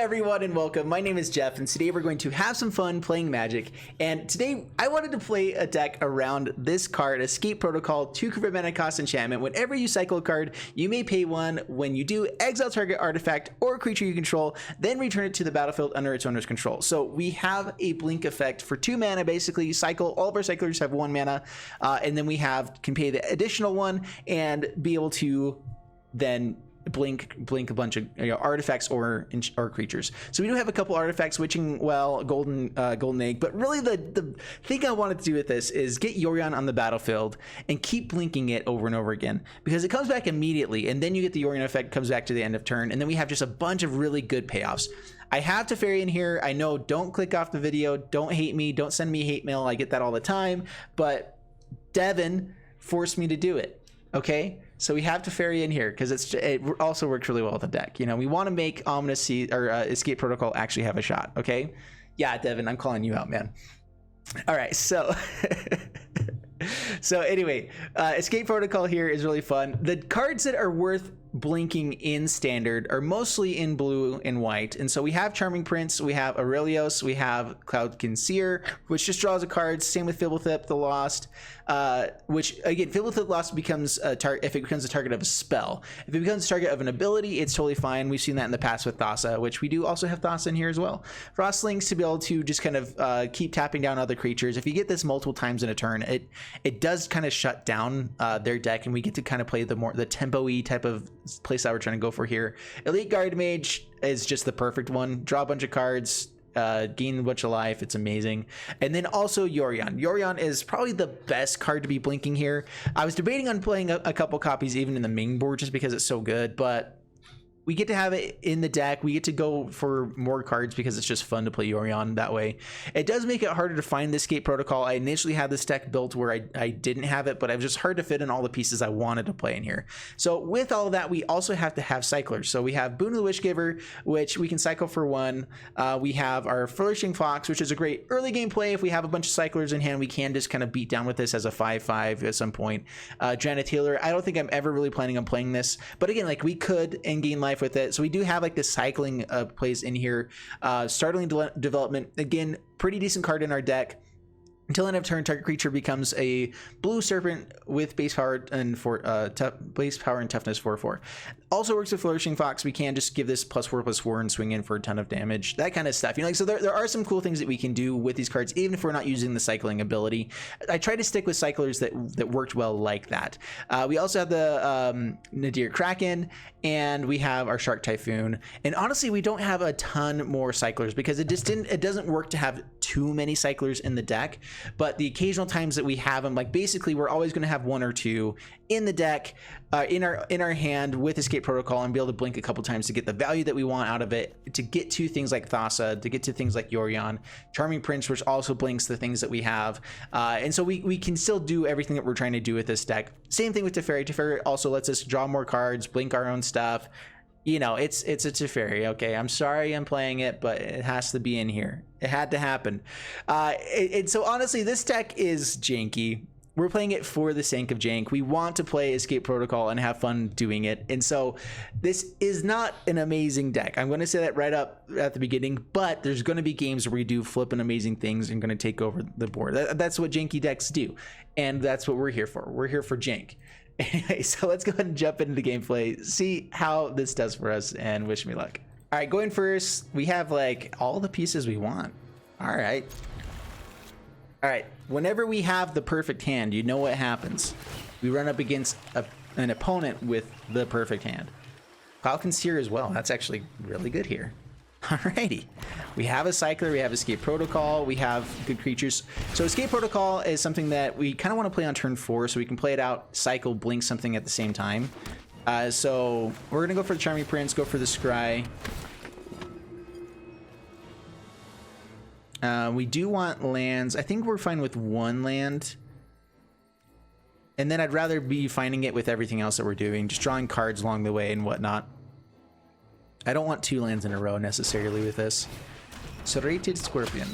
everyone and welcome. My name is Jeff and today we're going to have some fun playing Magic. And today I wanted to play a deck around this card, Escape Protocol, 2 convert mana cost enchantment. Whenever you cycle a card, you may pay 1. When you do, exile target artifact or creature you control, then return it to the battlefield under its owner's control. So we have a blink effect for 2 mana. Basically, you cycle, all of our cyclers have 1 mana, and then we can pay the additional 1 and be able to then blink a bunch of artifacts or creatures. So we do have a couple artifacts, Witching Well, golden egg, but really the thing I wanted to do with this is get Yorion on the battlefield and keep blinking it over and over again, because it comes back immediately, and then you get the Yorion effect, comes back to the end of turn, and then we have just a bunch of really good payoffs. I have Teferi in here. I know, don't click off the video, don't hate me, don't send me hate mail, I get that all the time, but Devin forced me to do it. Okay, so we have Teferi in here because it also works really well with the deck. You know, we want to make Ominous Sea or Escape Protocol actually have a shot. Okay, yeah, Devin, I'm calling you out, man. All right, so so anyway, Escape Protocol here is really fun. The cards that are worth blinking in standard are mostly in blue and white, and so we have Charming Prince, we have Aurelios, we have Cloudkin Seer, which just draws a card. Same with Fibblethip the Lost, which again, Fibblethip the Lost becomes a target if it becomes a target of a spell. If it becomes a target of an ability, it's totally fine. We've seen that in the past with Thassa, which we do also have Thassa in here as well. Frostlings to be able to just kind of keep tapping down other creatures. If you get this multiple times in a turn, it does kind of shut down their deck, and we get to kind of play the tempo-y type of place that we're trying to go for here. Elite Guard Mage is just the perfect one. Draw a bunch of cards, gain a bunch of life. It's amazing. And then also Yorion. Yorion is probably the best card to be blinking here. I was debating on playing a couple copies even in the main board just because it's so good, but we get to have it in the deck. We get to go for more cards because it's just fun to play Yorion that way. It does make it harder to find the Escape Protocol. I initially had this deck built where I didn't have it, but it was just hard to fit in all the pieces I wanted to play in here. So with all of that, we also have to have cyclers. So we have Boon of the Wishgiver, which we can cycle for 1. We have our Flourishing Fox, which is a great early game play. If we have a bunch of cyclers in hand, we can just kind of beat down with this as a 5/5 at some point. Janet Healer, I don't think I'm ever really planning on playing this, but again, like, we could and gain life with it. So we do have like the cycling plays in here. Startling Development, again, pretty decent card in our deck. Until end of turn, target creature becomes a blue serpent with base power and base power and toughness 4/4. Also works with Flourishing Fox. We can just give this +4/+4 and swing in for a ton of damage, that kind of stuff. You know, like, so there are some cool things that we can do with these cards, even if we're not using the cycling ability. I try to stick with cyclers that worked well like that. We also have the Nadir Kraken, and we have our Shark Typhoon. And honestly, we don't have a ton more cyclers because it doesn't work to have too many cyclers in the deck. But the occasional times that we have them, like, basically we're always going to have 1 or 2 in the deck, in our hand with Escape Protocol, and be able to blink a couple times to get the value that we want out of it, to get to things like Thassa, to get to things like Yorion, Charming Prince, which also blinks the things that we have, and so we can still do everything that we're trying to do with this deck. Same thing with Teferi. Teferi also lets us draw more cards, blink our own stuff. You know, it's a Teferi. Okay, I'm sorry I'm playing it, but it has to be in here. It had to happen. So honestly, this deck is janky. We're playing it for the sake of jank. We want to play Escape Protocol and have fun doing it. And so this is not an amazing deck. I'm going to say that right up at the beginning, but there's going to be games where we do flipping amazing things and going to take over the board. That's what janky decks do. And that's what we're here for. We're here for jank. Anyway, so let's go ahead and jump into the gameplay, see how this does for us, and wish me luck. All right, going first, we have like all the pieces we want. All right. Whenever we have the perfect hand, you know what happens. We run up against an opponent with the perfect hand. Cloudkin Seer as well. That's actually really good here. Alrighty, we have a cycler, we have Escape Protocol, we have good creatures. So Escape Protocol is something that we kind of want to play on turn 4, so we can play it out, cycle, blink something at the same time. So we're gonna go for the Charming Prince, go for the Scry. We do want lands. I think we're fine with 1 land. And then I'd rather be finding it with everything else that we're doing, just drawing cards along the way and whatnot. I don't want 2 lands in a row necessarily with this. Serrated Scorpion.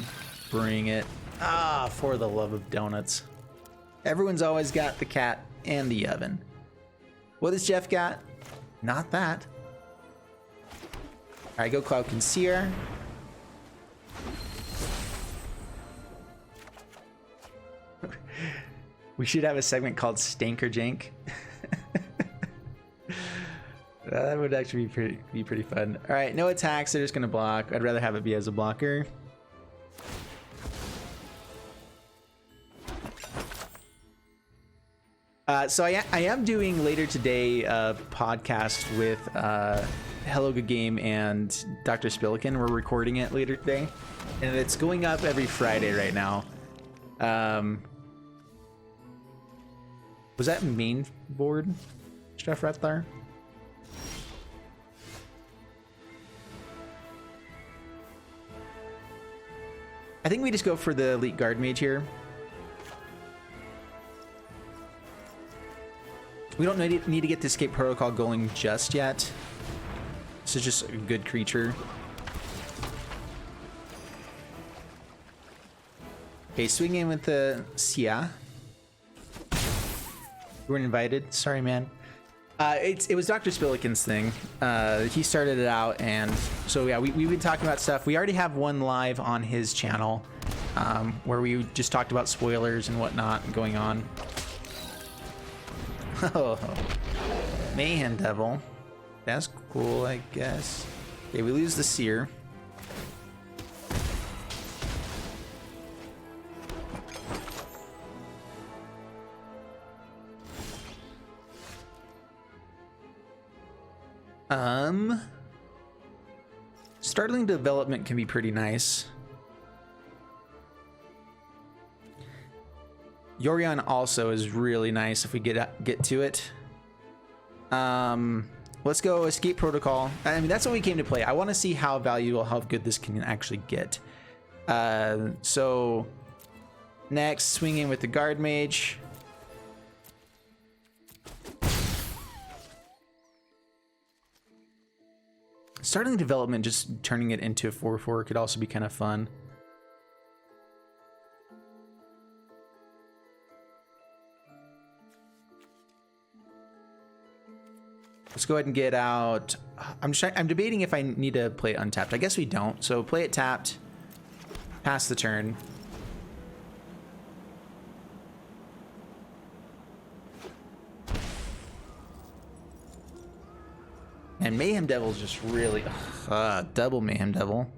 Bring it. Ah, for the love of donuts. Everyone's always got the cat and the oven. What has Jeff got? Not that. right, go Cloud Concealer. We should have a segment called Stank or Jank. That would actually be pretty fun. All right, no attacks. They're just gonna block. I'd rather have it be as a blocker. So I am doing later today a podcast with Hello Good Game and Dr. Spillikin. We're recording it later today, and it's going up every Friday right now. Was that main board stuff right there? I think we just go for the Elite Guard Mage here. We don't need to get the Escape Protocol going just yet. This is just a good creature. Okay, swing in with the Sia. You weren't invited. Sorry, man. It was Dr. Spillikin's thing. He started it out, and so yeah, we've been talking about stuff. We already have one live on his channel, where we just talked about spoilers and whatnot going on. Oh, Mayhem Devil. That's cool, I guess. Okay, we lose the Seer. Startling Development can be pretty nice. Yorion also is really nice if we get to it. Let's go Escape Protocol. I mean, that's what we came to play. I want to see how valuable, how good this can actually get. So next, swing in with the Guard Mage. Starting Development, just turning it into a 4/4 could also be kind of fun. Let's go ahead and get out. I'm debating if I need to play it untapped. I guess we don't. So play it tapped. Pass the turn. And Mayhem Devil's just really double Mayhem Devil.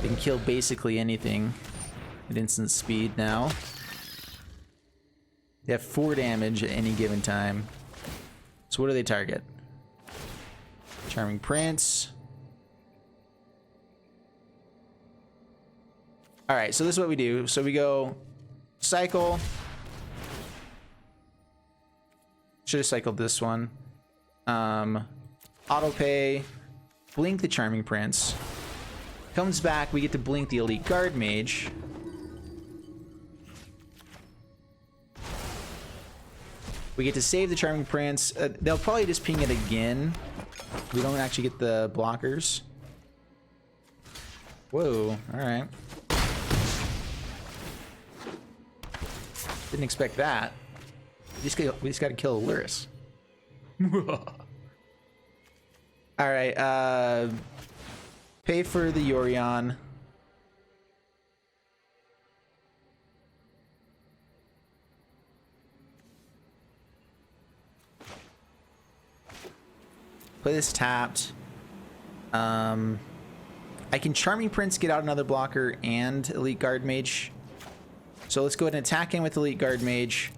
They can kill basically anything at instant speed now. They have 4 damage at any given time. So what do they target? Charming Prince. All right, so this is what we do. So we go cycle. Should have cycled this one. Auto pay. Blink the Charming Prince. Comes back, we get to blink the Elite Guard Mage. We get to save the Charming Prince. They'll probably just ping it again. We don't actually get the blockers. Whoa, alright. Didn't expect that. We just gotta kill Luris. Alright, pay for the Yorion. Play this tapped. I can Charming Prince, get out another blocker, and Elite Guard Mage. So let's go ahead and attack in with Elite Guard Mage.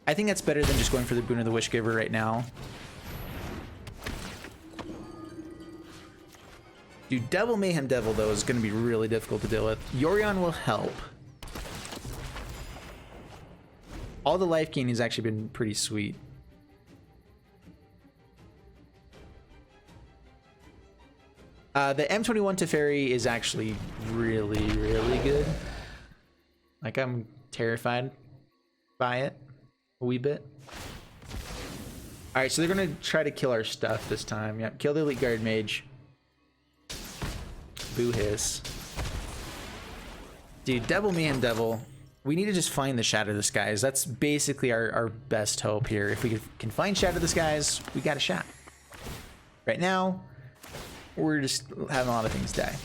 I think that's better than just going for the Boon of the Wishgiver right now. Dude, Double Mayhem Devil, though, is going to be really difficult to deal with. Yorion will help. All the life gain has actually been pretty sweet. The M21 Teferi is actually really, really good. Like, I'm terrified by it a wee bit. Alright, so they're gonna try to kill our stuff this time. Yep, kill the Elite Guard Mage. Boo hiss. Dude, Double Mayhem Devil. We need to just find the Shatter the Skies. That's basically our best hope here. If we can find Shatter the Skies, we got a shot. Right now, we're just having a lot of things die.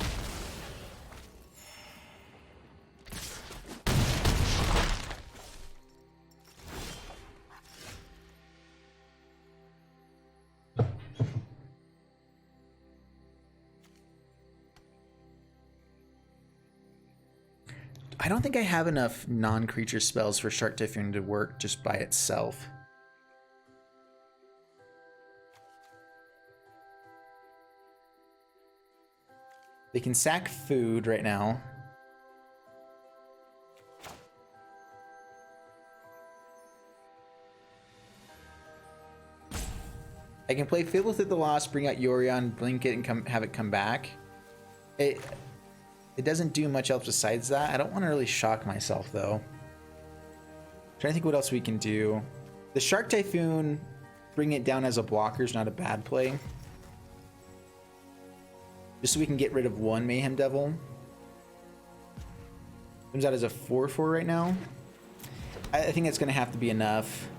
I don't think I have enough non-creature spells for Shark Typhoon to work just by itself. They can sack food right now. I can play Fiddle with the Lost, bring out Yorion, blink it, and have it come back. It doesn't do much else besides that. I don't want to really shock myself though. Trying to think what else we can do. The Shark Typhoon, bring it down as a blocker is not a bad play. Just so we can get rid of one Mayhem Devil. Comes out as a 4/4 right now. I think that's going to have to be enough.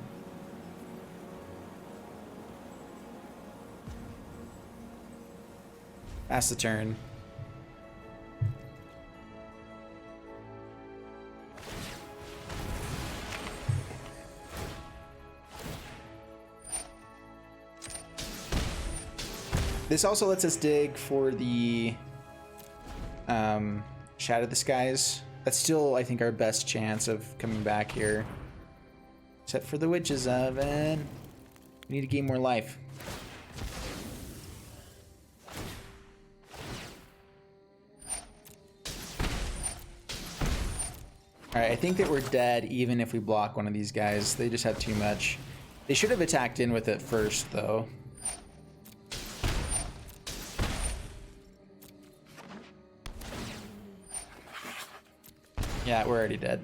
Pass the turn. This also lets us dig for the Shadow the Skies. That's still, I think, our best chance of coming back here. Except for the Witch's Oven. We need to gain more life. Alright, I think that we're dead even if we block one of these guys. They just have too much. They should have attacked in with it first, though. Yeah, we're already dead.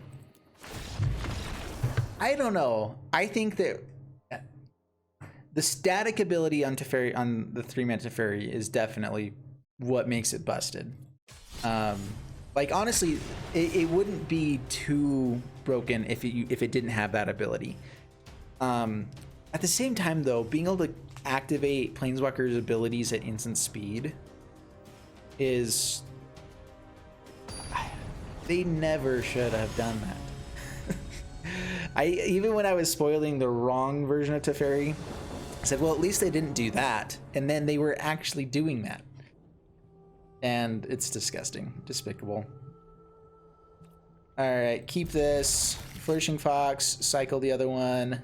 I don't know. I think that the static ability on Teferi, on the 3-mana Teferi, is definitely what makes it busted. Like honestly, it wouldn't be too broken if it didn't have that ability. At the same time, though, being able to activate Planeswalker's abilities at instant speed is. They never should have done that. Even when I was spoiling the wrong version of Teferi, I said, well, at least they didn't do that. And then they were actually doing that. And it's disgusting. Despicable. Alright, keep this. Flourishing Fox, cycle the other one.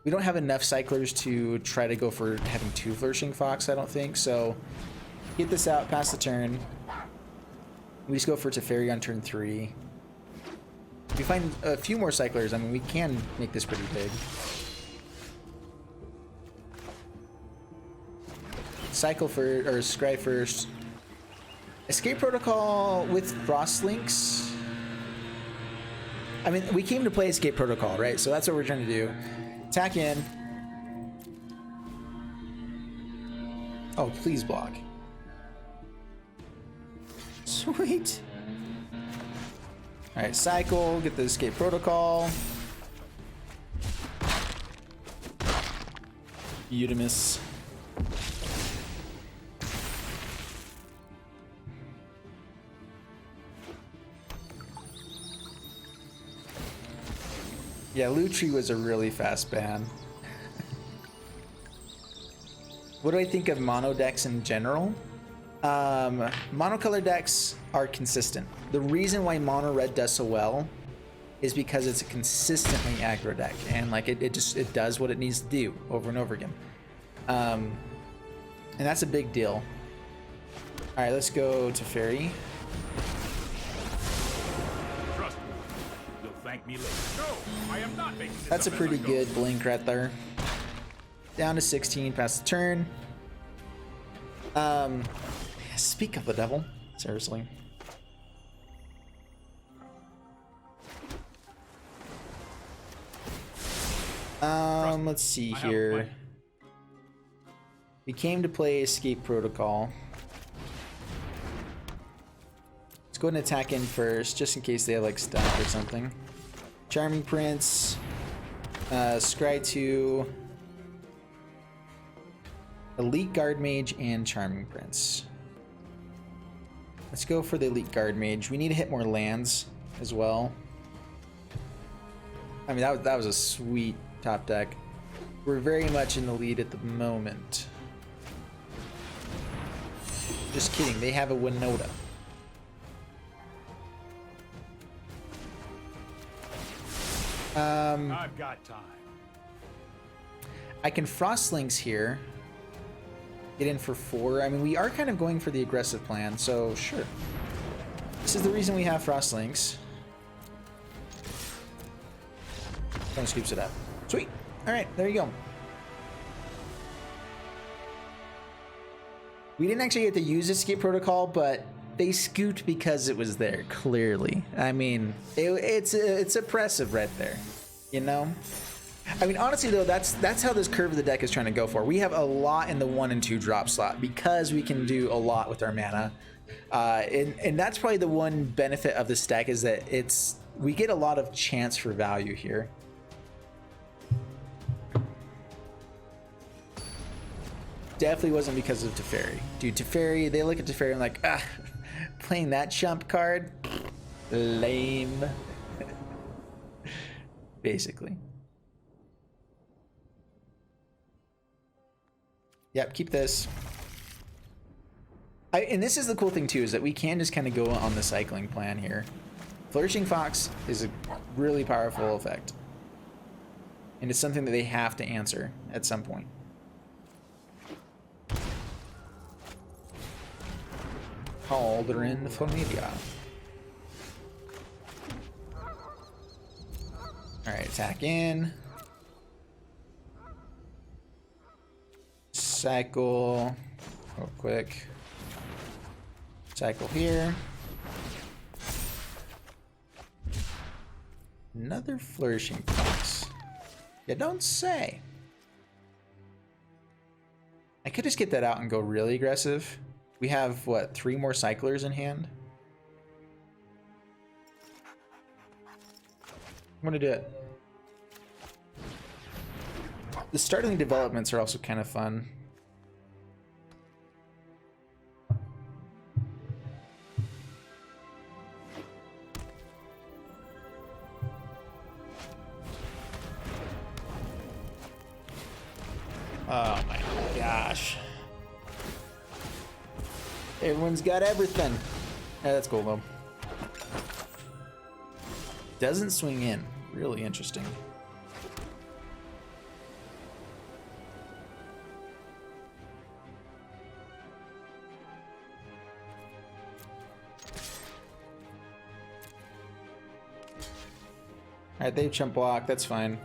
We don't have enough cyclers to try to go for having 2 Flourishing Fox, I don't think. So, get this out, pass the turn. We just go for Teferi on turn 3. If we find a few more cyclers, I mean, we can make this pretty big. Cycle for, or scry first. Escape Protocol with Frostlinks. I mean, we came to play Escape Protocol, right? So that's what we're trying to do. Attack in. Oh, please block. Sweet. Alright, cycle, get the Escape Protocol. Eudemus. Yeah, Lutri was a really fast ban. What do I think of mono decks in general? Monocolor decks are consistent. The reason why mono red does so well is because it's a consistently aggro deck, and like it does what it needs to do over and over again. And that's a big deal. All right, let's go to Fairy. Trust me. You'll thank me later. No, I am not making this. That's a pretty good blink right there. Down to 16, pass the turn. Speak of the devil, seriously. Let's see here. We came to play Escape Protocol. Let's go ahead and attack in first, just in case they have like stuff or something. Charming Prince, Scry 2. Elite Guard Mage and Charming Prince. Let's go for the Elite Guard Mage. We need to hit more lands as well. I mean, that was a sweet top deck. We're very much in the lead at the moment. Just kidding, they have a Winota. I've got time. I can Frostlinks here. Get in for 4. I mean, we are kind of going for the aggressive plan, so sure. This is the reason we have Frostlinks. Someone scoops it up. Sweet. All right, there you go. We didn't actually get to use Escape Protocol, but they scooped because it was there, clearly. I mean, it's oppressive right there, you know? I mean, honestly, though, that's how this curve of the deck is trying to go for. We have a lot in the 1 and 2 drop slot because we can do a lot with our mana. And that's probably the one benefit of this deck is that we get a lot of chance for value here. Definitely wasn't because of Teferi. Dude, Teferi, they look at Teferi and like, playing that chump card? Lame. Basically. Yep, keep this. And this is the cool thing too, is that we can just kind of go on the cycling plan here. Flourishing Fox is a really powerful effect. And it's something that they have to answer at some point. Cauldron Familia. Alright, attack in. Cycle real quick. Cycle here. Another Flourishing Fox. You don't say. I could just get that out and go really aggressive. We have, what, 3 more cyclers in hand? I'm gonna do it. The startling developments are also kind of fun. Oh my gosh. Everyone's got everything. Yeah, that's cool though. Doesn't swing in. Really interesting. Alright, they've chump block. That's fine.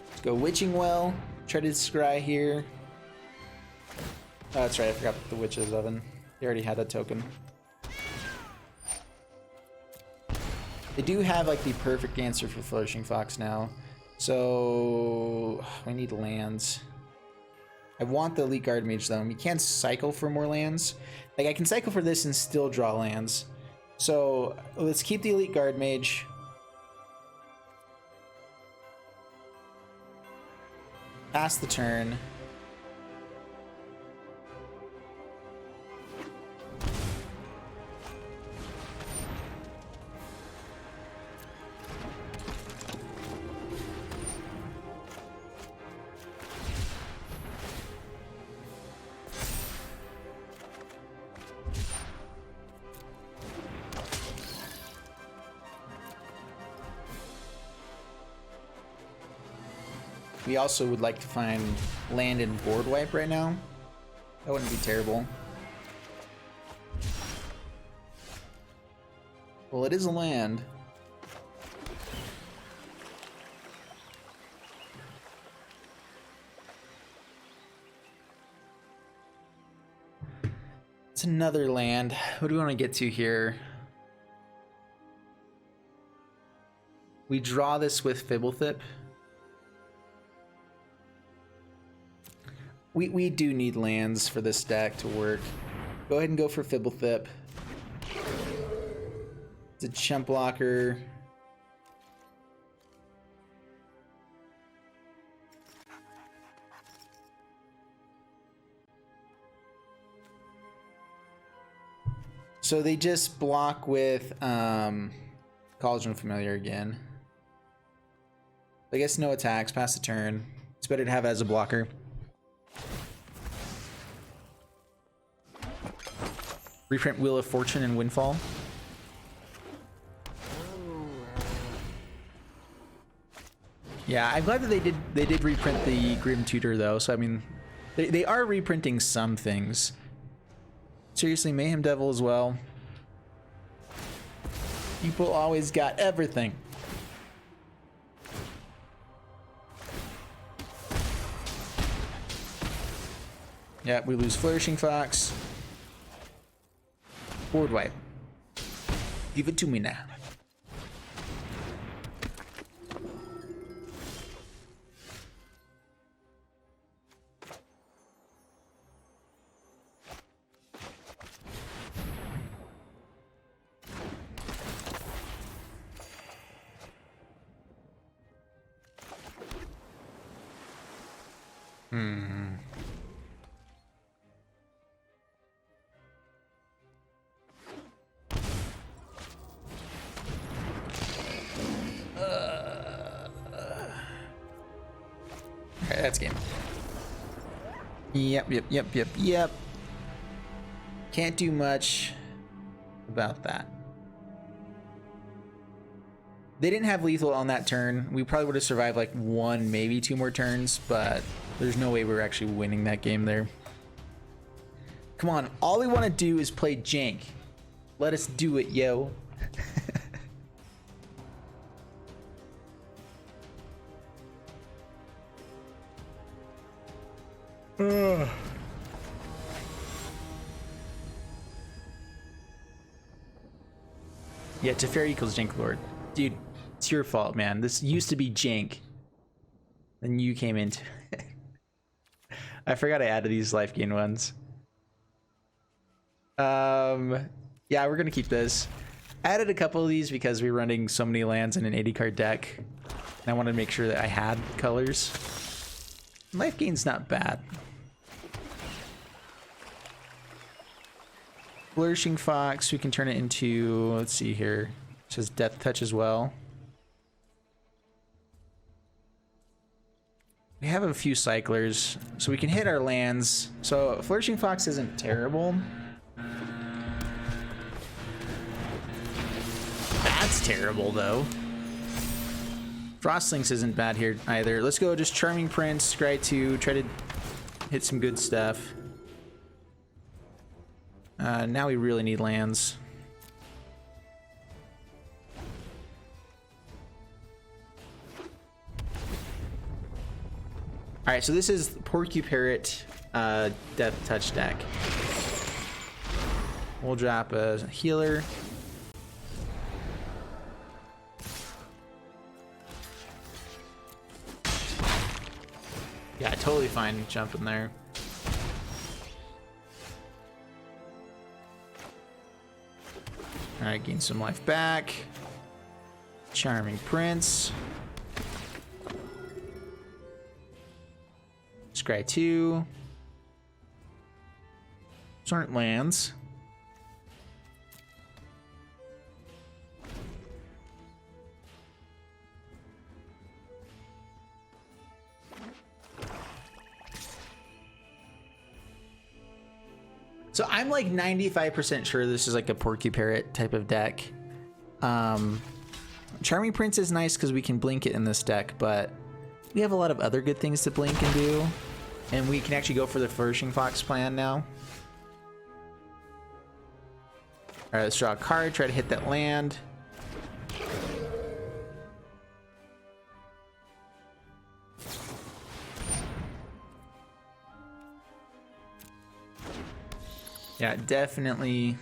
Let's go Witching Well. Try to scry here. Oh, that's right. I forgot the Witch's Oven. They already had that token. They do have like the perfect answer for Flourishing Fox now. So we need lands. I want the Elite Guard Mage though. We can't cycle for more lands. Like I can cycle for this and still draw lands. So let's keep the Elite Guard Mage. Pass the turn. We also would like to find land and board wipe right now. That wouldn't be terrible. Well, it is a land. It's another land. What do we want to get to here? We draw this with Fibblethip. We do need lands for this deck to work. Go ahead and go for Fibblethip. It's a chump blocker. So they just block with Cauldron Familiar again. I guess no attacks, pass the turn. It's better to have it as a blocker. Reprint Wheel of Fortune and Windfall. Yeah, I'm glad that they did reprint the Grim Tutor though. So I mean, they are reprinting some things. Seriously, Mayhem Devil as well. People always got everything. Yeah, we lose Flourishing Fox. Board wipe. Give it to me now. That's game. Yep. Can't do much about that. They didn't have lethal on that turn. We probably would have survived like 1, maybe 2 more turns, but there's no way we're actually winning that game there. Come on, all we want to do is play jank. Let us do it, yo. Yeah, Teferi equals Jank Lord. Dude, it's your fault, man. This used to be Jank. Then you came into it. I forgot I added these life gain ones. Yeah, we're gonna keep this. I added a couple of these because we were running so many lands in an 80 card deck. And I wanted to make sure that I had colors. Life gain's not bad. Flourishing Fox, we can turn it into, let's see here, it says Death Touch as well. We have a few cyclers, so we can hit our lands. So Flourishing Fox isn't terrible. That's terrible though. Frostlinks isn't bad here either. Let's go just Charming Prince, Scry 2, try to hit some good stuff. Now we really need lands. All right, so this is Porcuparrot Death Touch deck. We'll drop a healer. Yeah, totally fine jumping there. All right, gain some life back. Charming Prince. Scry 2. These aren't lands. So I'm like 95% sure this is like a Porcuparrot type of deck. Charming Prince is nice because we can blink it in this deck, but we have a lot of other good things to blink and do. And we can actually go for the Flourishing Fox plan now. All right, let's draw a card, try to hit that land. Yeah, definitely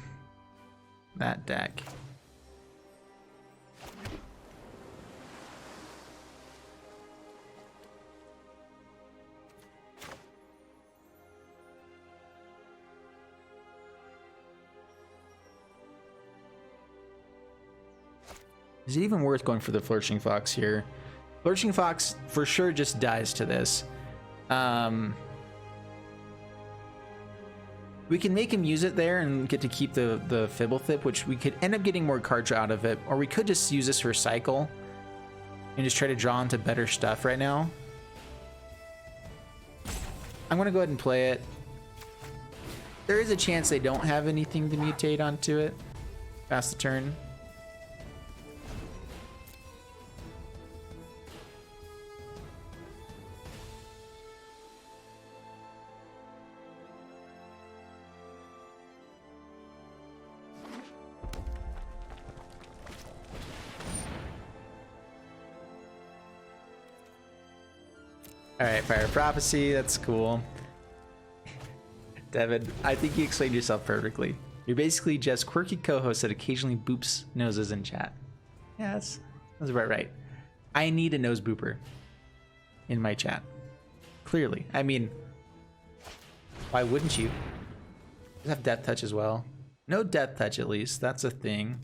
that deck. Is it even worth going for the Flourishing Fox here? Flourishing Fox for sure just dies to this. We can make him use it there and get to keep the Fibblethip, which we could end up getting more cards out of it, or we could just use this for cycle and just try to draw into better stuff right now. I'm gonna go ahead and play it. There is a chance they don't have anything to mutate onto it. Pass the turn. All right, Fire Prophecy, that's cool. Devin, I think you explained yourself perfectly. You're basically just quirky co-host that occasionally boops noses in chat. Yeah, that's about right. I need a nose booper in my chat. Clearly. I mean, why wouldn't you? You have Death Touch as well. No Death Touch at least. That's a thing.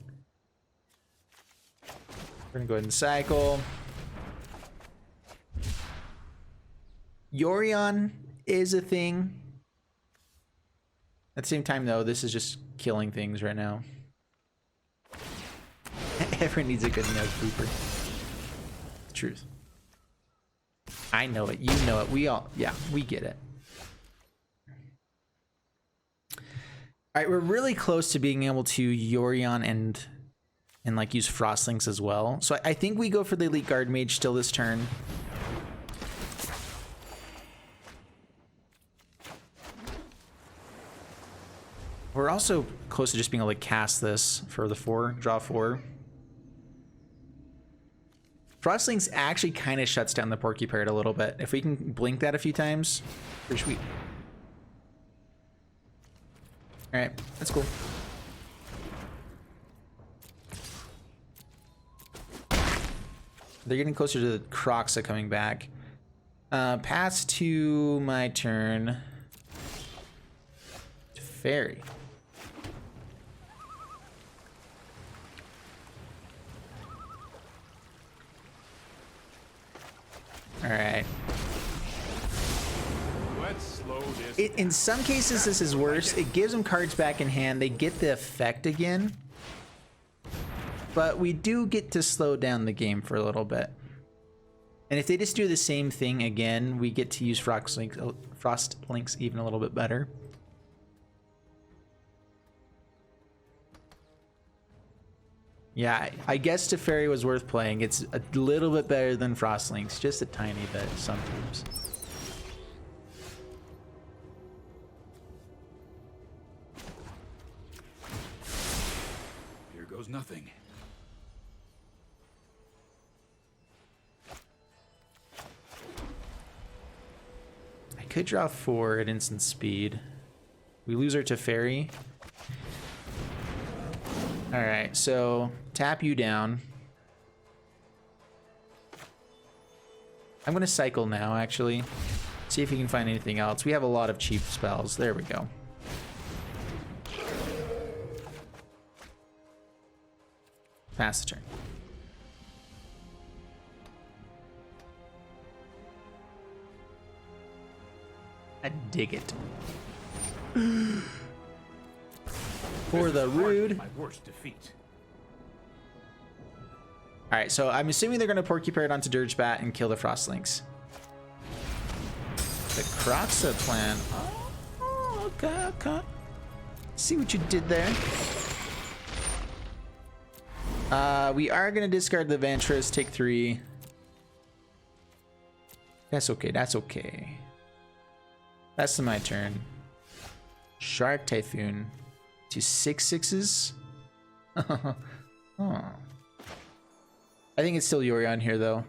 We're gonna go ahead and cycle. Yorion is a thing. At the same time, though, this is just killing things right now. Everyone needs a good nose booper. Truth. I know it. You know it. We all... Yeah, we get it. All right, we're really close to being able to Yorion and like use Frostlinks as well. So I think we go for the Elite Guard Mage still this turn. We're also close to just being able to cast this for the 4, draw 4. Frostlinks actually kind of shuts down the Porcupine a little bit. If we can blink that a few times, pretty sweet. All right, that's cool. They're getting closer to the Croxa coming back. Pass to my turn. Fairy. All right. Let's slow this. In some cases, this is worse. It gives them cards back in hand. They get the effect again. But we do get to slow down the game for a little bit. And if they just do the same thing again, we get to use Frostlinks even a little bit better. Yeah, I guess Teferi was worth playing. It's a little bit better than Frostlinks, just a tiny bit sometimes. Here goes nothing. I could draw 4 at instant speed. We lose our Teferi. All right, so tap you down. I'm gonna cycle now, actually. See if we can find anything else. We have a lot of cheap spells. There we go. Pass the turn. I dig it. For the rude. My worst defeat. All right, so I'm assuming they're going to Porcupine onto Dirgebat and kill the Frostlinks. The Croxa plan. Oh, okay. See what you did there. We are going to discard the Ventress, take 3. That's okay. That's okay. That's my turn. Shark Typhoon. To 6/6s. Oh. I think it's still Yorion here, though.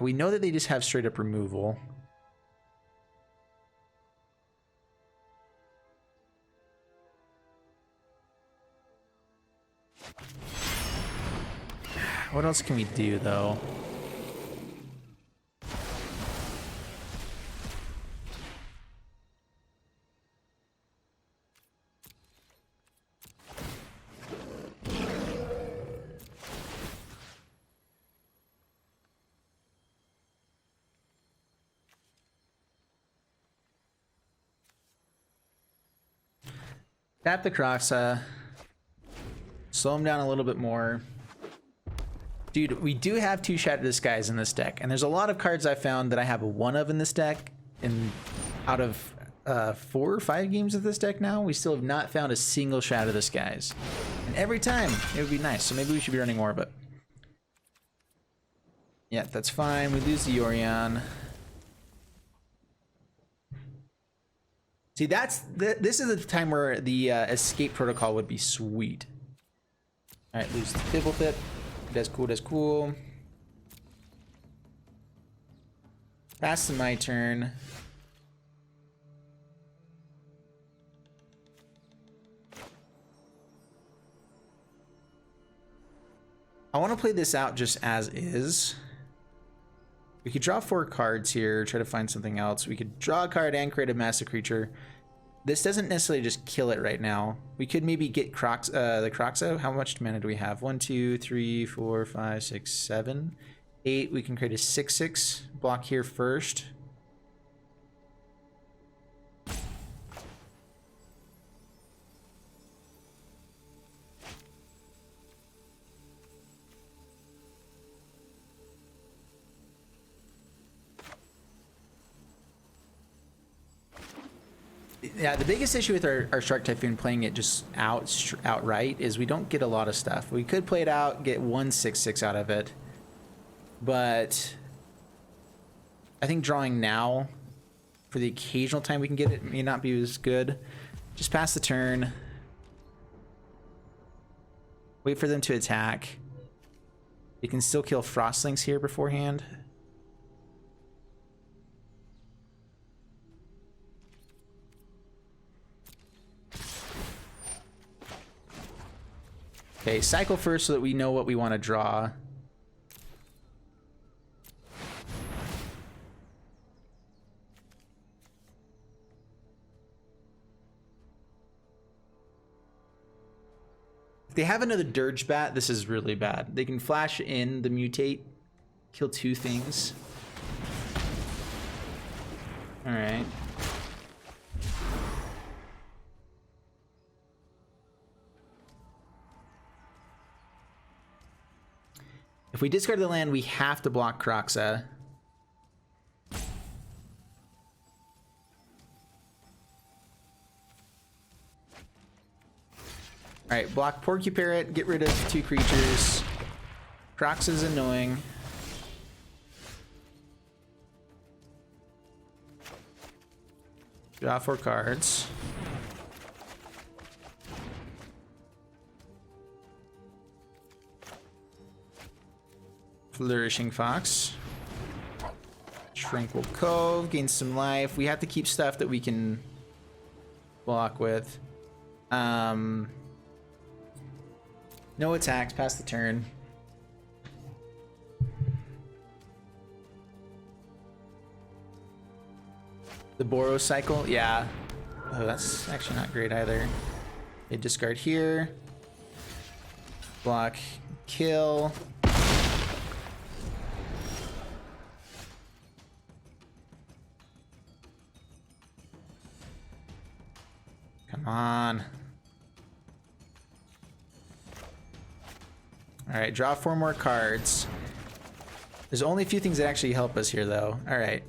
We know that they just have straight up removal. What else can we do, though? Tap the Croxa. Slow him down a little bit more. Dude, we do have 2 Shadow Disguise in this deck, and there's a lot of cards I found that I have a 1 of in this deck, and out of 4 or 5 games of this deck now, we still have not found a single Shadow Disguise. And every time, it would be nice, so maybe we should be running more of it. Yeah, that's fine. We lose the Yorion. See, this is the time where the escape protocol would be sweet. All right, lose the Fibblethip. That's cool, that's cool. Pass to my turn. I want to play this out just as is. We could draw 4 cards here, try to find something else. We could draw a card and create a massive creature. This doesn't necessarily just kill it right now. We could maybe get the Croxa. How much mana do we have? 1, 2, 3, 4, 5, 6, 7, 8. We can create a 6/6 block here first. Yeah, the biggest issue with our Shark Typhoon playing it just outright is we don't get a lot of stuff. We could play it out, get 1 6/6 out of it, but I think drawing now for the occasional time we can get it may not be as good. Just pass the turn. Wait for them to attack. You can still kill Frostlings here beforehand. Okay, cycle first so that we know what we want to draw. If they have another Dirge Bat, this is really bad. They can flash in the Mutate, kill 2 things. All right. If we discard the land, we have to block Croxa. Alright, block Porcuparrot, get rid of 2 creatures. Croxa's annoying. Draw 4 cards. Flourishing Fox. Tranquil Cove, gain some life. We have to keep stuff that we can block with. No attacks, pass the turn. The Boros cycle, yeah. Oh, that's actually not great either. They discard here. Block, kill. Come on. All right, draw 4 more cards. There's only a few things that actually help us here, though. All right.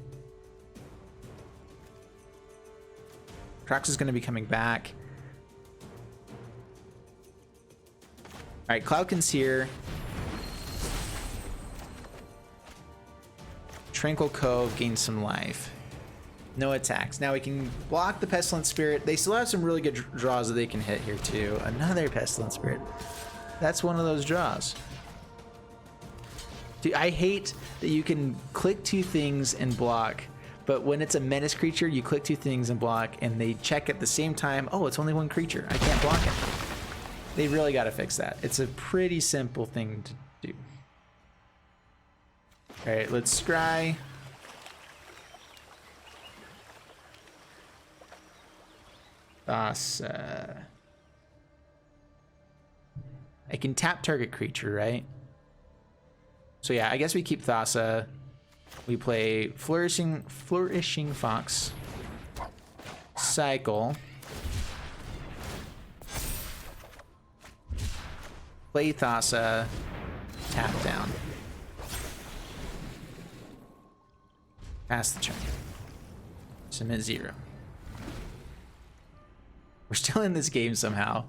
Crox is going to be coming back. All right, Cloudkin's here. Tranquil Cove gains some life. No attacks. Now we can block the Pestilent Spirit. They still have some really good draws that they can hit here too. Another Pestilent Spirit. That's one of those draws. Dude, I hate that you can click 2 things and block, but when it's a menace creature, you click 2 things and block, and they check at the same time. Oh, it's only 1 creature. I can't block it. They really got to fix that. It's a pretty simple thing to do. All right, let's scry. Thassa. I can tap target creature, right? So yeah, I guess we keep Thassa. We play Flourishing Fox. Cycle. Play Thassa, tap down. Pass the turn. Submit 0. We're still in this game somehow.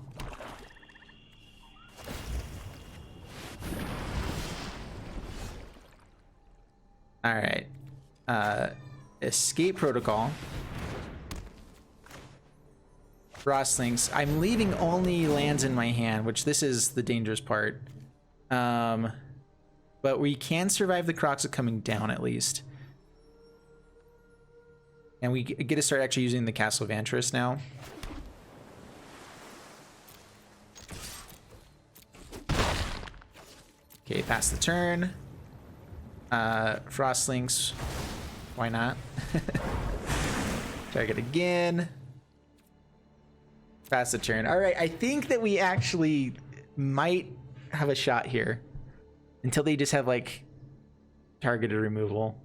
All right. Escape protocol. Frostlinks. I'm leaving only lands in my hand, which this is the dangerous part. But we can survive the Kroxa coming down at least. And we get to start actually using the Castle of Antris now. Okay, pass the turn. Frostlinks. Why not? Target again. Pass the turn. All right, I think that we actually might have a shot here until they just have like targeted removal.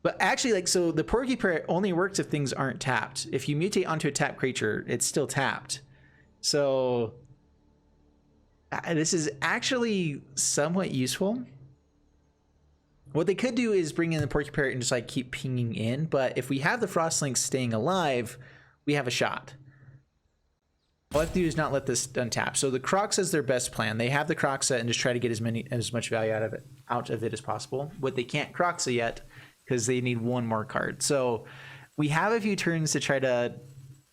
But actually, like, so the Porky Parrot only works if things aren't tapped. If you mutate onto a tapped creature, it's still tapped. So this is actually somewhat useful. What they could do is bring in the Porky Parrot and just like keep pinging in, but if we have the Frostlink staying alive, we have a shot. All I have to do is not let this untap. So the Kroxa is their best plan. They have the Kroxa and just try to get as much value out of it as possible. What they can't Kroxa yet, because they need one more card. So we have a few turns to try to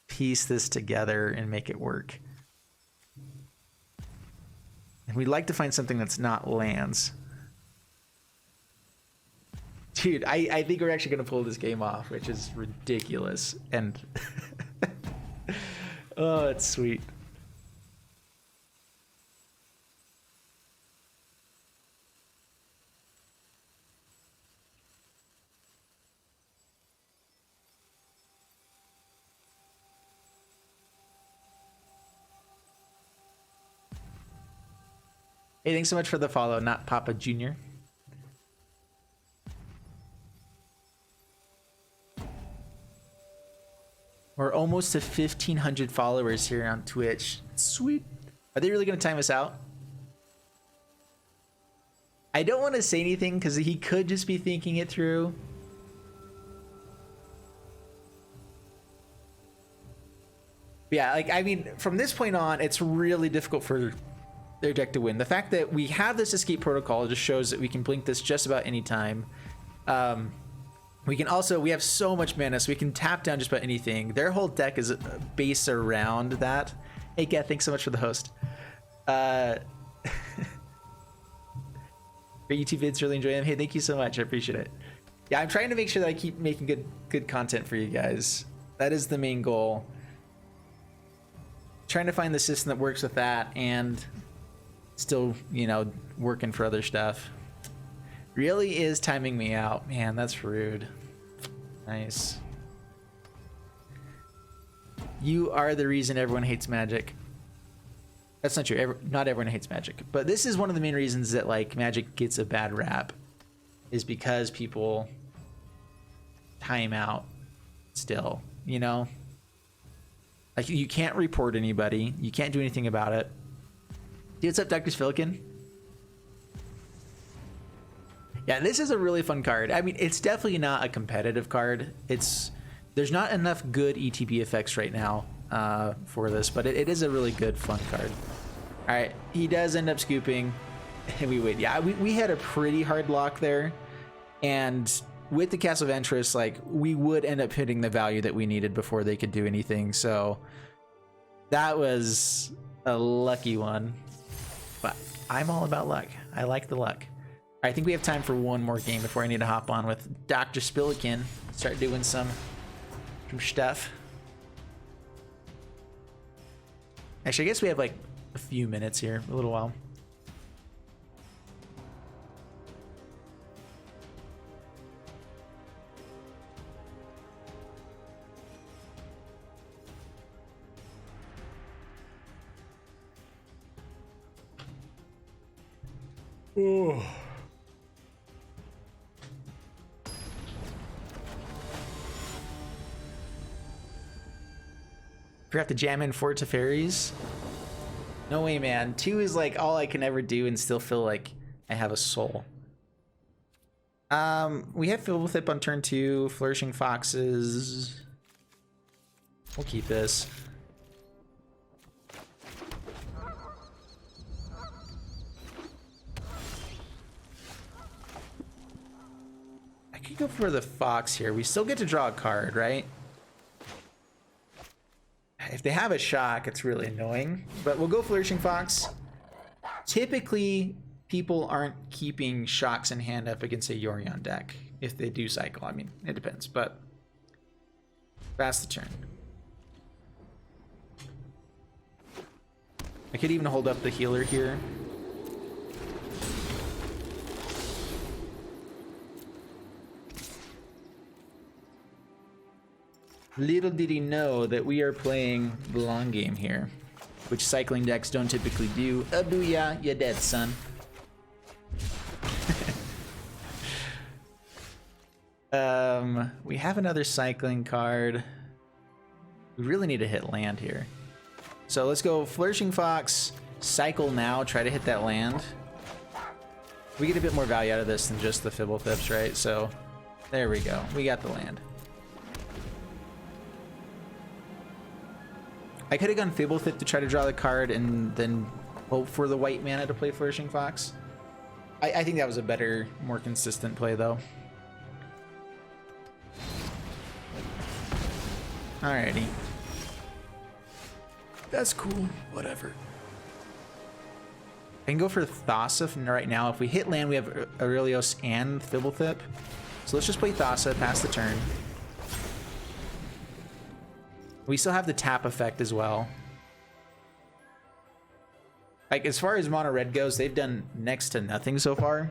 piece this together and make it work. And we'd like to find something that's not lands. Dude, I think we're actually going to pull this game off, which is ridiculous. And oh, it's sweet. Hey, thanks so much for the follow, Not Papa Jr. We're almost to 1,500 followers here on Twitch. Sweet. Are they really going to time us out? I don't want to say anything because he could just be thinking it through. But yeah, like, I mean, from this point on, it's really difficult for their deck to win. The fact that we have this escape protocol just shows that we can blink this just about any time. We can also, we have so much mana, so we can tap down just about anything. Their whole deck is based around that. Hey, Geth, thanks so much for the host. Great YouTube vids, really enjoy them. Hey, thank you so much. I appreciate it. Yeah, I'm trying to make sure that I keep making good content for you guys. That is the main goal. Trying to find the system that works with that and still, you know, working for other stuff. Really is timing me out. Man, that's rude. Nice. You are the reason everyone hates Magic. That's not true. Not everyone hates Magic. But this is one of the main reasons that, like, Magic gets a bad rap. Is because people time out still, you know? Like, you can't report anybody. You can't do anything about it. Dude, what's up, Dr. Spillikin? Yeah, this is a really fun card. I mean, it's definitely not a competitive card. There's not enough good ETB effects right now for this, but it is a really good, fun card. All right, he does end up scooping, and we win. Yeah, we had a pretty hard lock there, and with the Castle of Antris, like, we would end up hitting the value that we needed before they could do anything. So that was a lucky one, but I'm all about luck. I like the luck. I think we have time for one more game before I need to hop on with Dr. Spillikin. Start doing some stuff. Actually, I guess we have like a few minutes here, a little while. Oh. Forgot to jam in 4 Teferis. No way, man. 2 is like all I can ever do and still feel like I have a soul. We have Fibblethip on turn 2, Flourishing Foxes. We'll keep this. I could go for the Fox here. We still get to draw a card, right? If they have a shock, it's really annoying. But we'll go Flourishing Fox. Typically, people aren't keeping shocks in hand up against a Yorion deck. If they do cycle, I mean, it depends. But pass the turn. I could even hold up the healer here. Little did he know that we are playing the long game here, which cycling decks don't typically do. Booyah, you're dead, son. We have another cycling card. We really need to hit land here. So let's go Flourishing Fox, cycle now, try to hit that land. We get a bit more value out of this than just the Fibbletips, right? So there we go. We got the land. I could have gone Fibblethip to try to draw the card and then hope for the white mana to play Flourishing Fox. I think that was a better, more consistent play, though. Alrighty. That's cool. Whatever. I can go for Thassa right now. If we hit land, we have Aurelios and Fibblethip. So let's just play Thassa, pass the turn. We still have the tap effect as well. Like, as far as mono red goes, they've done next to nothing so far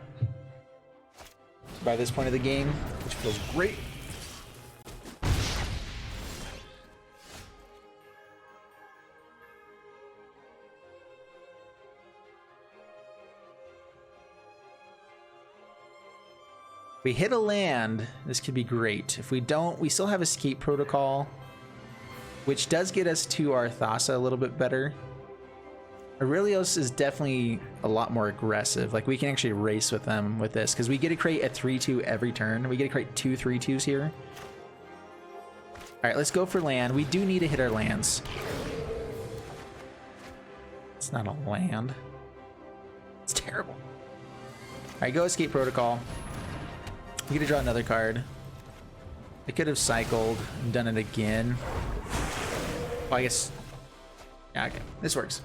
by this point of the game, which feels great. If we hit a land, this could be great. If we don't, we still have Escape Protocol, which does get us to our Thassa a little bit better. Aurelios is definitely a lot more aggressive. Like, we can actually race with them with this, because we get to create a 3-2 every turn. We get to create 2 3-2s here. Alright, let's go for land. We do need to hit our lands. It's not a land. It's terrible. Alright, go Escape Protocol. We get to draw another card. I could have cycled and done it again. Oh, I guess... Yeah, okay. This works.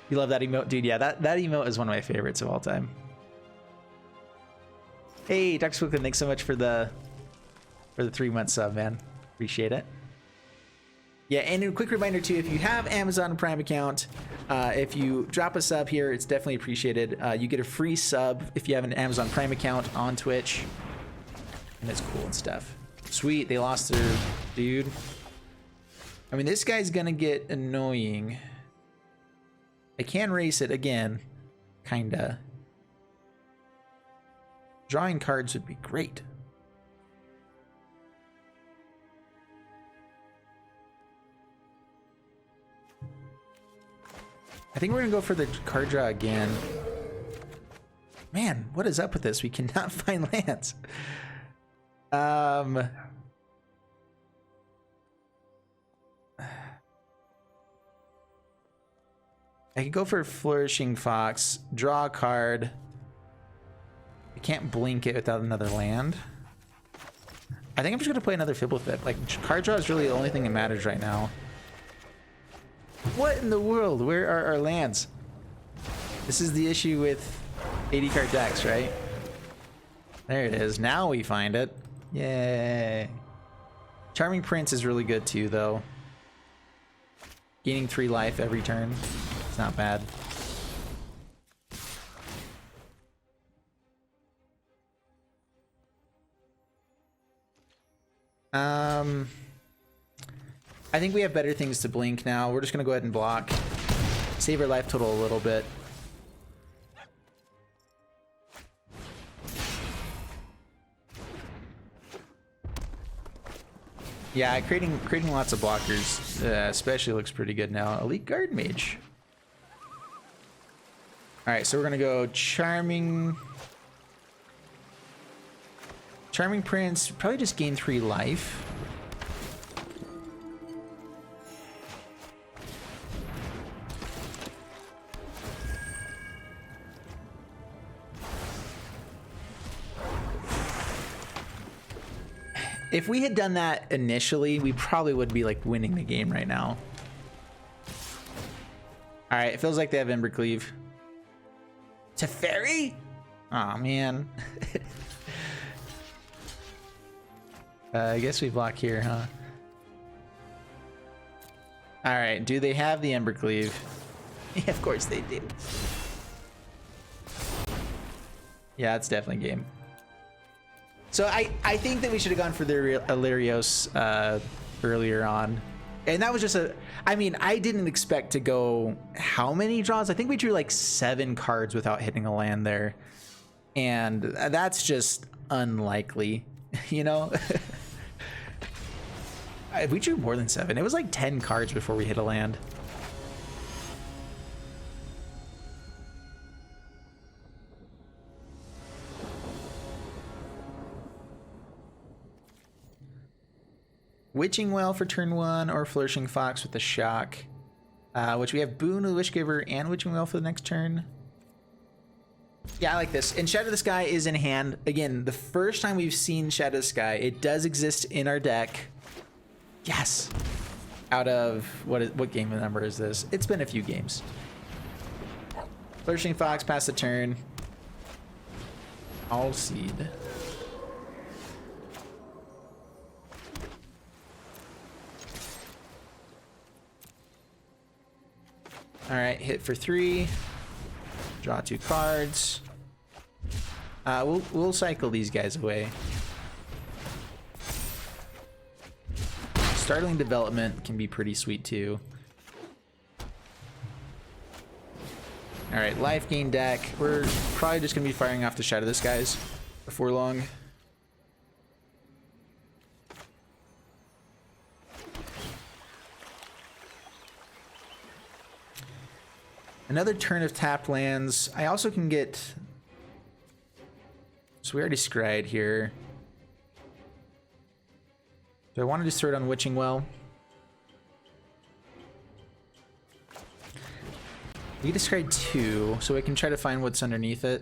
You love that emote? Dude, yeah, that emote is one of my favorites of all time. Hey, Dr. Spookman, thanks so much for the 3-month sub, man. Appreciate it. Yeah, and a quick reminder too, if you have Amazon Prime account, if you drop a sub here, it's definitely appreciated. You get a free sub if you have an Amazon Prime account on Twitch. And it's cool and stuff. Sweet, they lost their dude. I mean, this guy's gonna get annoying. I can race it again, kinda. Drawing cards would be great. I think we're gonna go for the card draw again. Man, what is up with this? We cannot find lands. I could go for Flourishing Fox, draw a card. I can't blink it without another land. I think I'm just gonna play another Fibblethip. Like, card draw is really the only thing that matters right now. What in the world? Where are our lands? This is the issue with 80 card decks, right? There it is. Now we find it. Yay. Charming Prince is really good too, though. Gaining 3 life every turn. It's not bad. I think we have better things to blink now. We're just gonna go ahead and block. Save our life total a little bit. Yeah, creating lots of blockers especially looks pretty good now. Elite Guard Mage. All right, so we're gonna go Charming Prince. Probably just gain 3 life. If we had done that initially, we probably would be like winning the game right now. All right, it feels like they have Embercleave. Teferi? Aw, man. I guess we block here, huh? All right, do they have the Embercleave? Yeah, of course they do. Yeah, it's definitely game. So I think that we should have gone for the Illyrios earlier on. And that was just I mean, I didn't expect to go how many draws? I think we drew like 7 cards without hitting a land there. And that's just unlikely, you know? We drew more than 7. It was like 10 cards before we hit a land. Witching Well for turn 1 or Flourishing Fox with the Shock. Which we have Boon, the Wishgiver, and Witching Well for the next turn. Yeah, I like this. And Shadow the Sky is in hand. Again, the first time we've seen Shadow the Sky. It does exist in our deck. Yes! Out of, what game number is this? It's been a few games. Flourishing Fox, pass the turn. All Seed. All right, hit for 3. Draw 2 cards. We'll cycle these guys away. Startling Development can be pretty sweet too. All right, life gain deck. We're probably just gonna be firing off the Shadow the Skies before long. Another turn of tapped lands. I also can get... So we already scryed here. Do I want to just throw it on Witching Well? We described 2, so I can try to find what's underneath it.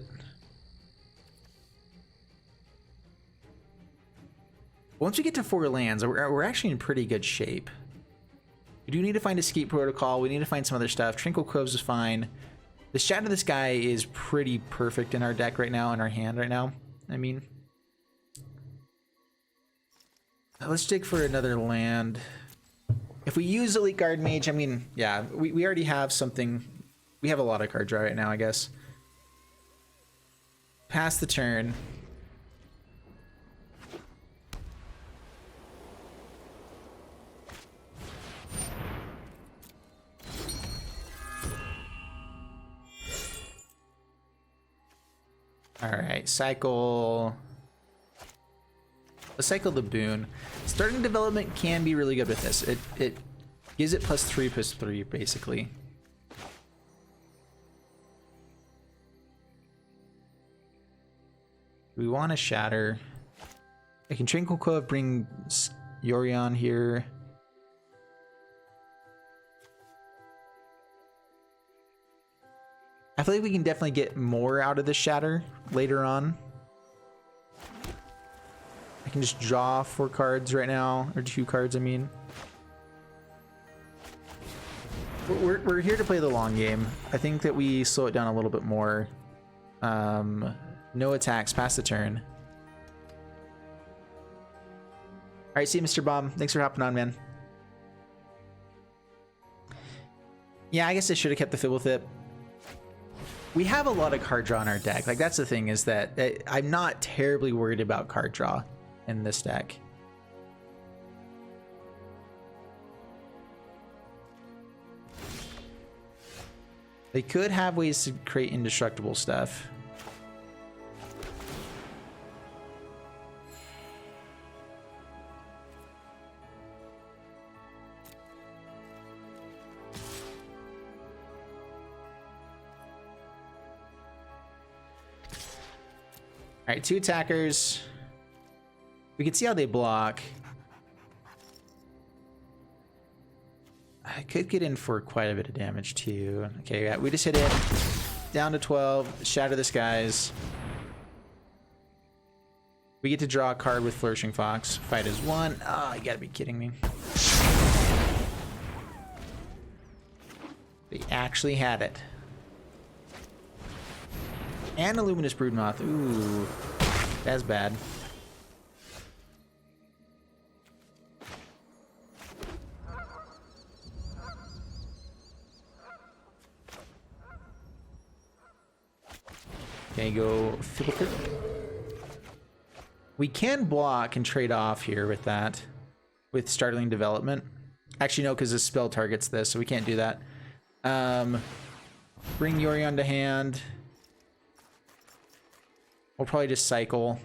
Once we get to 4 lands, we're actually in pretty good shape. We do need to find Escape Protocol. We need to find some other stuff. Tranquil Coves is fine. The Shadow of the Sky is pretty perfect in our deck right now, in our hand right now. I mean, let's dig for another land. If we use Elite Guard Mage, I mean, yeah, we already have something. We have a lot of card draw right now, I guess. Pass the turn. All right, cycle. Let's cycle the Boon. Starting Development can be really good with this. It gives it +3/+3 basically. We want to Shatter. I can Tranquil Cove, bring Yorion here. I feel like we can definitely get more out of the Shatter later on. I can just draw 4 cards right now, or 2 cards, I mean. We're here to play the long game. I think that we slow it down a little bit more. No attacks, pass the turn. All right, see you, Mr. Bomb. Thanks for hopping on, man. Yeah, I guess I should have kept the Fib with it. We have a lot of card draw in our deck. Like, that's the thing, is that I'm not terribly worried about card draw in this deck. They could have ways to create indestructible stuff. All right, 2 attackers. We can see how they block. I could get in for quite a bit of damage too. Okay, yeah, we just hit it. Down to 12. Shatter the Skies. We get to draw a card with Flourishing Fox. Fight is 1. Oh, you gotta be kidding me. They actually had it. And a Luminous Broodmoth. Ooh, that's bad. Okay, go. We can block and trade off here with that, with Startling Development. Actually, no, because the spell targets this, so we can't do that. Bring Yorion to hand. We'll probably just cycle.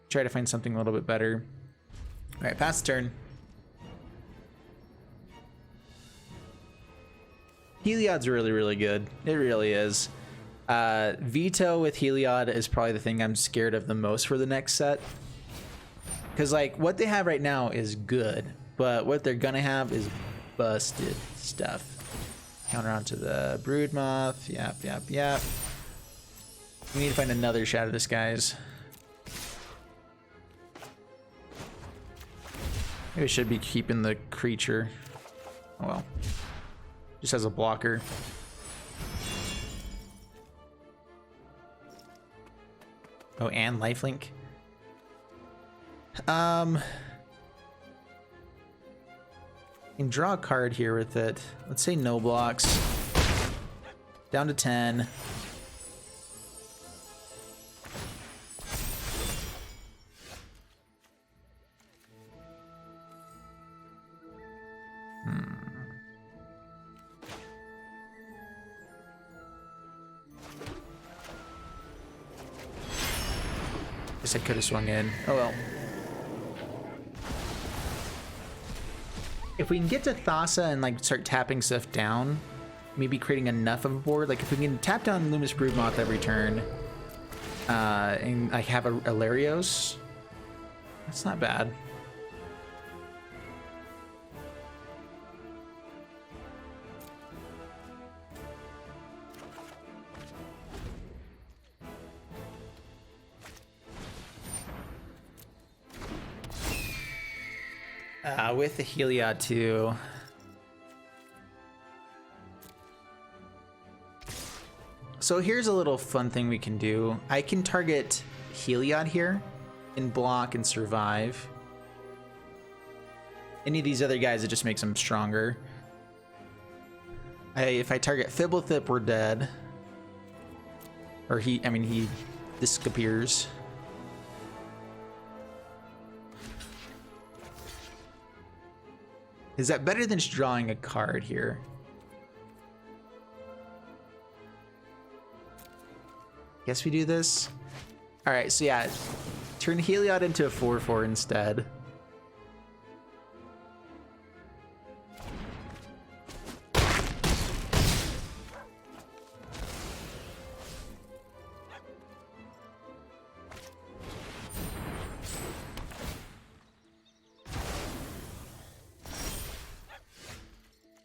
Try to find something a little bit better. All right, pass the turn. Heliod's really, really good. It really is. Veto with Heliod is probably the thing I'm scared of the most for the next set. Because, like, what they have right now is good, but what they're gonna have is busted stuff. Counter onto the Broodmoth. Yep, yep, yep. We need to find another Shadow Disguise. Maybe we should be keeping the creature. Oh well. Just as a blocker. Oh, and lifelink. Can draw a card here with it. Let's say no blocks. Down to 10. Guess I could have swung in. Oh well. If we can get to Thassa and like start tapping stuff down, maybe creating enough of a board. Like if we can tap down Luminous Broodmoth every turn, and like have a Larios, that's not bad. With the Heliod too. So here's a little fun thing we can do. I can target Heliod here and block and survive. Any of these other guys, it just makes them stronger. If I target Fibblethip, we're dead. Or he disappears. Is that better than just drawing a card here? Guess we do this. All right, so yeah, turn Heliod into a 4/4 instead.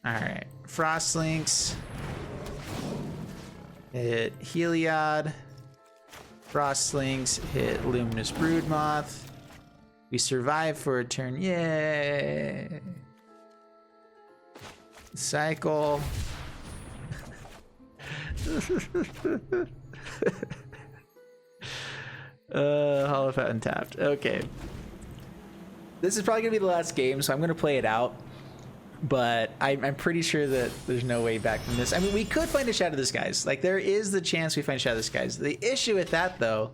Alright, Frostlinks. Hit Heliod. Frostlinks hit Luminous Broodmoth. We survive for a turn. Yay! Cycle. Holofat untapped. Okay. This is probably gonna be the last game, so I'm gonna play it out. But I'm pretty sure that there's no way back from this. I mean, we could find a Shadow Disguise. Like, there is the chance we find Shadow Disguise. The issue with that, though,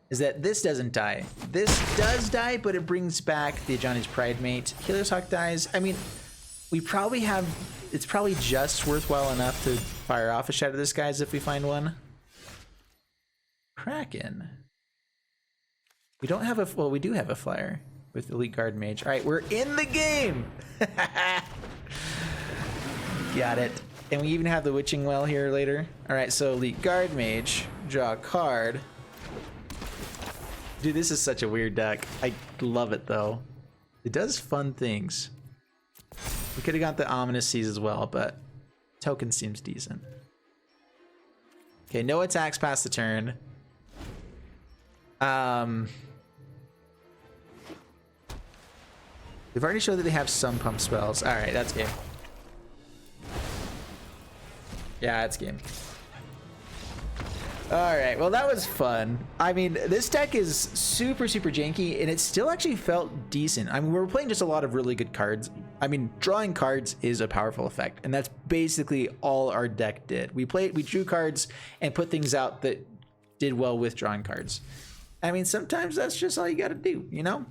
is that this doesn't die. This does die, but it brings back the Ajani's Pride Mate. Healer's Hawk dies. I mean, we probably have... It's probably just worthwhile enough to fire off a Shadow Disguise if we find one. Kraken. We don't have a... Well, we do have a flyer with Elite Guard Mage. All right, we're in the game! Got it. And we even have the Witching Well here later. All right, so Elite Guard Mage, draw a card. Dude, this is such a weird deck. I love it though. It does fun things. We could have got the Ominous Seas as well, but token seems decent. Okay, no attacks past the turn. They've already showed that they have some pump spells. All right, that's game. Yeah, it's game. All right, well, that was fun. I mean, this deck is super, super janky, and it still actually felt decent. I mean, we were playing just a lot of really good cards. I mean, drawing cards is a powerful effect, and that's basically all our deck did. We drew cards and put things out that did well with drawing cards. I mean, sometimes that's just all you got to do, you know?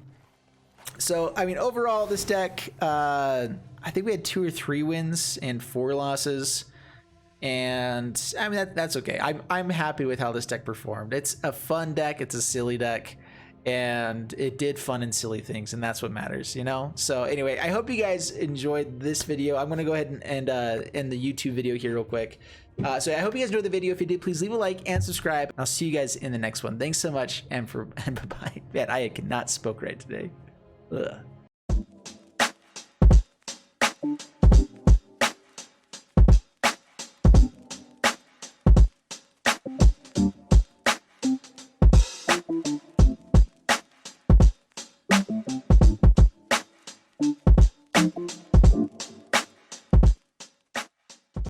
So, I mean, overall, this deck, I think we had 2 or 3 wins and 4 losses. And I mean, that's okay. I'm happy with how this deck performed. It's a fun deck. It's a silly deck. And it did fun and silly things. And that's what matters, you know? So anyway, I hope you guys enjoyed this video. I'm going to go ahead and end the YouTube video here real quick. So I hope you guys enjoyed the video. If you did, please leave a like and subscribe. I'll see you guys in the next one. Thanks so much. And bye-bye. Man, I cannot spoke right today. Ugh. Thank you.